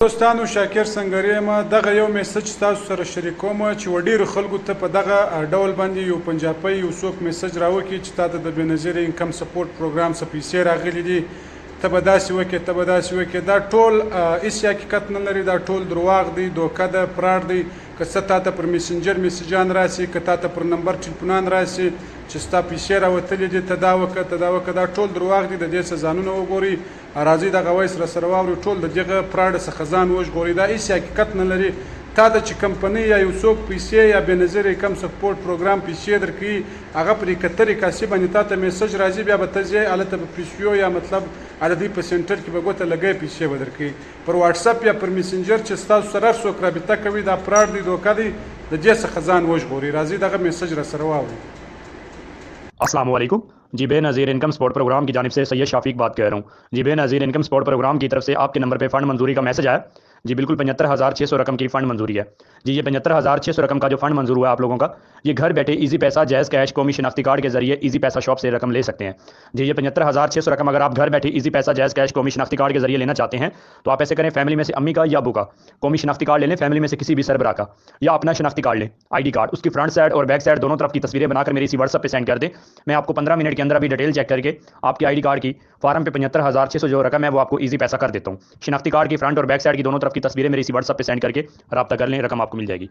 دوستانو شاکر سنگری ما دغه یو میسج تاسو سره شریکوم چې وډیر خلکو ته په دغه ډول باندې یو پنجابي یو څوک میسج راوکي چې تاسو د بنظیر انکم سپورټ پروګرام څخه پیسې راغلي دي ته به داسې وکړې دا ټول هیڅ حقیقت نه لري دا ټول دروغ دی دوکه ده فراډ دی که څه تاته پر میسنجر میسجان راسي که تاته پر نمبر ټلیفونان راسي چې ستا پیسې راوتلې دي ته دا وکړه دا ټول دروغ دي د دې څه ځانونه وګورئ راځئ دغه وایس راسره واورئ ټول د دغه فراډ څخه ځان وژغورئ دا هیڅ حقیقت نه لري تا د چې کمپنۍ یا یو څوک پیسې یا بېنظیر انکم سپورټ پروګرام پیسې درکوي هغه پرې که طریقاسي باندې تا ته میسج راځي بیا به ته ځې هلته به پیسو یا مطلب د دوی په سنټر کې به ګوته لګی پیسې به درکوي پر واټساپ یا پر میسنجر چې ستاسو سره هر څوک رابطه کوي دا فراډ دی دوکه دی د دې څخه ځان وژغورئ راځئ دغه میسج راسره واورئ अस्सलाम वालेकुम जी Benazir income support programme की जानिब से सैयद शाफिक बात कर रहा हूँ। जी बेनज़ीर इनकम सपोर्ट प्रोग्राम की तरफ से आपके नंबर पे फ़ंड मंजूरी का मैसेज आया जी बिल्कुल 75,600 रकम की फ़ंड मंजूरी है जी। ये 75,600 रकम का जो फ़ंड मंजूर हुआ है आप लोगों का ये घर बैठे इजी पैसा जायज़ कैश कौमी शनाख्ती कार्ड के जरिए इजी पैसा शॉप से रकम ले सकते हैं जी। ये 75,600 रकम अगर आप घर बैठे इजी पैसा जायज़ कैश कौमी शनाख्ती कार्ड के जरिए लेना चाहते हैं तो आप ऐसे करें फैमिली में से अम्मी का या अबू का कौमी शनाख्ती कार्ड ले लें फैमिली में से किसी भी सरबरा का या अपना शनाख्ती कार्ड लें ID कार्ड उसकी फ्रंट साइड और बैक साइड दोनों तरफ की तस्वीरें बनाकर मेरी इसी व्हाट्सअप पे सेंड कर दें। मैं आपको 15 मिनट के अंदर अभी डिटेल चेक करके आपकी ID कार्ड की फार्म पे 75,600 जो रकम है वो आपको इजी पैसा कर देता हूँ। शनाख्ती कार्ड की फ्रंट और बैक साइड की दोनों तरफ की तस्वीरें मेरी इसी व्हाट्सअप पे सेंड करके रब्ता कर लें रकम आपको मिल जाएगी।